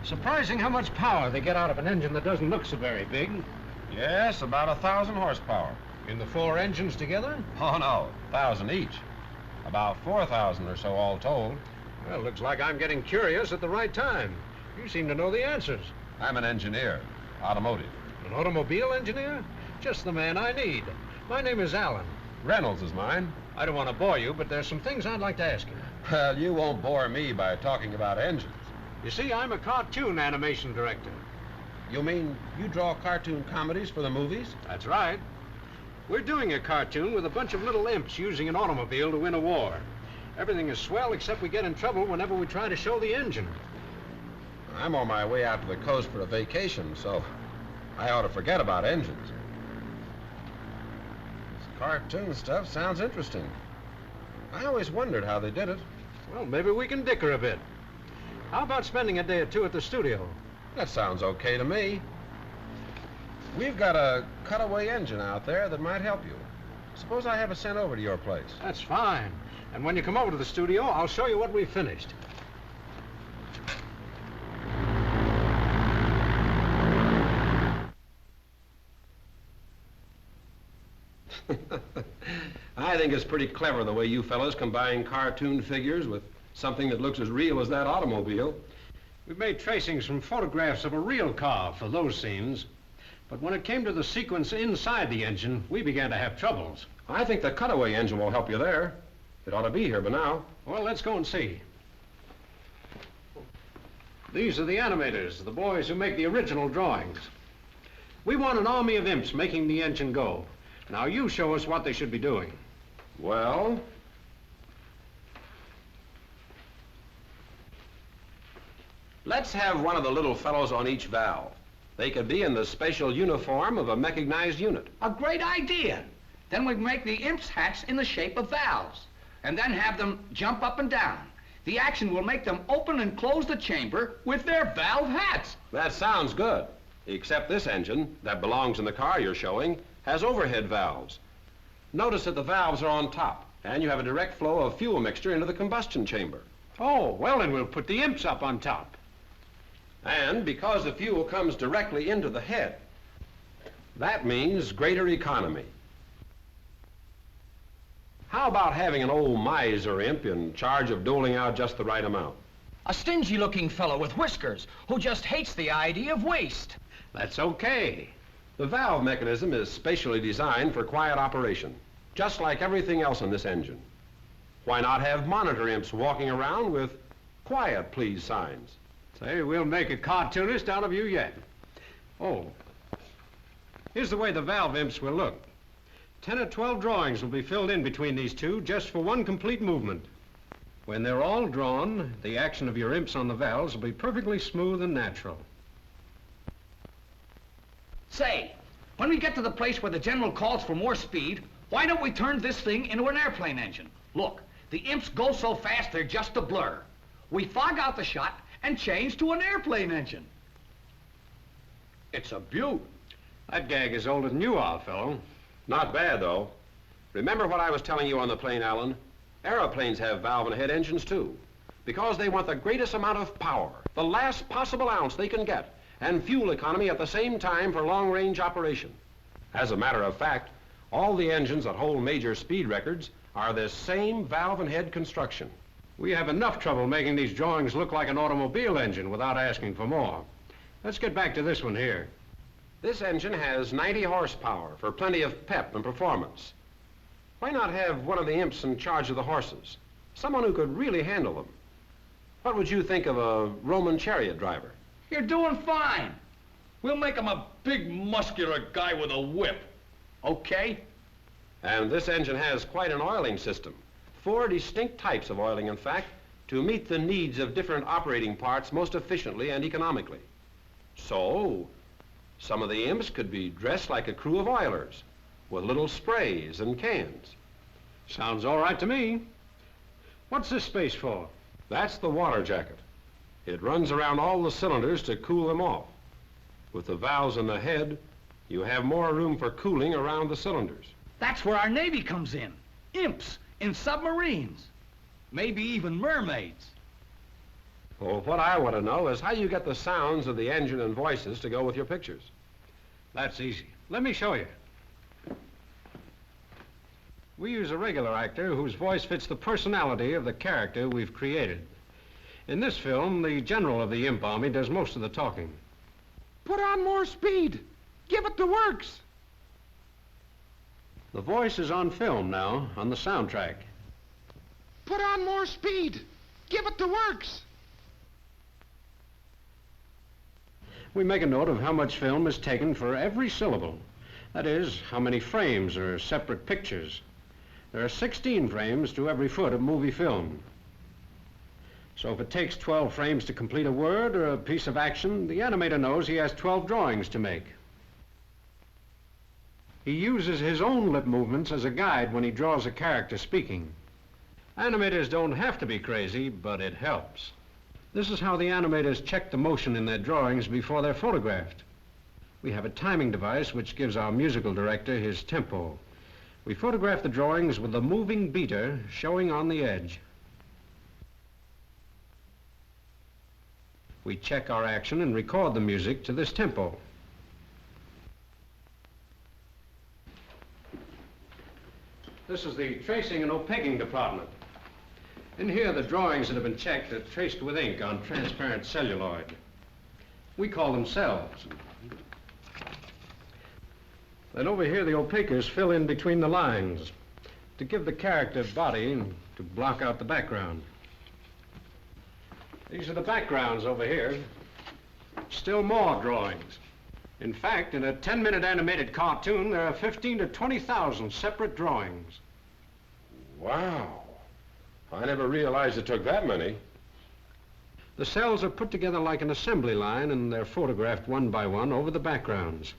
Surprising how much power they get out of an engine that doesn't look so very big. Yes, about 1,000 horsepower. In the 4 engines together? Oh, no, 1,000 each. About 4,000 or so all told. Well, looks like I'm getting curious at the right time. You seem to know the answers. I'm an engineer, automotive. An automobile engineer? Just the man I need. My name is Alan. Reynolds is mine. I don't want to bore you, but there's some things I'd like to ask you. Well, you won't bore me by talking about engines. You see, I'm a cartoon animation director. You mean you draw cartoon comedies for the movies? That's right. We're doing a cartoon with a bunch of little imps using an automobile to win a war. Everything is swell except we get in trouble whenever we try to show the engine. I'm on my way out to the coast for a vacation, so I ought to forget about engines. This cartoon stuff sounds interesting. I always wondered how they did it. Well, maybe we can dicker a bit. How about spending a day or two at the studio? That sounds okay to me. We've got a cutaway engine out there that might help you. Suppose I have it sent over to your place. That's fine. And when you come over to the studio, I'll show you what we've finished. I think it's pretty clever the way you fellows combine cartoon figures with something that looks as real as that automobile. We've made tracings from photographs of a real car for those scenes. But when it came to the sequence inside the engine, we began to have troubles. I think the cutaway engine will help you there. It ought to be here by now. Well, let's go and see. These are the animators, the boys who make the original drawings. We want an army of imps making the engine go. Now you show us what they should be doing. Well, let's have one of the little fellows on each valve. They could be in the special uniform of a mechanized unit. A great idea. Then we make the imps' hats in the shape of valves, and then have them jump up and down. The action will make them open and close the chamber with their valve hats. That sounds good, except this engine that belongs in the car you're showing has overhead valves. Notice that the valves are on top, and you have a direct flow of fuel mixture into the combustion chamber. Oh, well then we'll put the imps up on top. And because the fuel comes directly into the head, that means greater economy. How about having an old miser imp in charge of doling out just the right amount? A stingy-looking fellow with whiskers who just hates the idea of waste. That's okay. The valve mechanism is specially designed for quiet operation, just like everything else in this engine. Why not have monitor imps walking around with quiet please signs? Say, we'll make a cartoonist out of you yet. Oh, here's the way the valve imps will look. 10 or 12 drawings will be filled in between these two just for one complete movement. When they're all drawn, the action of your imps on the valves will be perfectly smooth and natural. Say, when we get to the place where the general calls for more speed, why don't we turn this thing into an airplane engine? Look, the imps go so fast they're just a blur. We fog out the shot and change to an airplane engine. It's a beaut. That gag is older than you are, fellow. Not bad, though. Remember what I was telling you on the plane, Alan? Aeroplanes have valve and head engines, too, because they want the greatest amount of power, the last possible ounce they can get, and fuel economy at the same time for long-range operation. As a matter of fact, all the engines that hold major speed records are this same valve and head construction. We have enough trouble making these drawings look like an automobile engine without asking for more. Let's get back to this one here. This engine has 90 horsepower for plenty of pep and performance. Why not have one of the imps in charge of the horses? Someone who could really handle them. What would you think of a Roman chariot driver? You're doing fine. We'll make him a big, muscular guy with a whip. Okay? And this engine has quite an oiling system. 4 distinct types of oiling, in fact, to meet the needs of different operating parts most efficiently and economically. So, some of the imps could be dressed like a crew of oilers, with little sprays and cans. Sounds all right to me. What's this space for? That's the water jacket. It runs around all the cylinders to cool them off. With the valves in the head, you have more room for cooling around the cylinders. That's where our Navy comes in. Imps in submarines. Maybe even mermaids. Well, what I want to know is how you get the sounds of the engine and voices to go with your pictures. That's easy. Let me show you. We use a regular actor whose voice fits the personality of the character we've created. In this film, the general of the imp army does most of the talking. Put on more speed. Give it the works. The voice is on film now, on the soundtrack. Put on more speed. Give it the works. We make a note of how much film is taken for every syllable. That is, how many frames are separate pictures. There are 16 frames to every foot of movie film. So if it takes 12 frames to complete a word or a piece of action, the animator knows he has 12 drawings to make. He uses his own lip movements as a guide when he draws a character speaking. Animators don't have to be crazy, but it helps. This is how the animators check the motion in their drawings before they're photographed. We have a timing device which gives our musical director his tempo. We photograph the drawings with the moving beater showing on the edge. We check our action and record the music to this tempo. This is the tracing and opaquing department. In here, the drawings that have been checked are traced with ink on transparent celluloid. We call them cells. Then over here, the opaquers fill in between the lines to give the character body and to block out the background. These are the backgrounds over here. Still more drawings. In fact, in a 10-minute animated cartoon, there are 15 to 20,000 separate drawings. Wow. I never realized it took that many. The cells are put together like an assembly line, and they're photographed one by one over the backgrounds.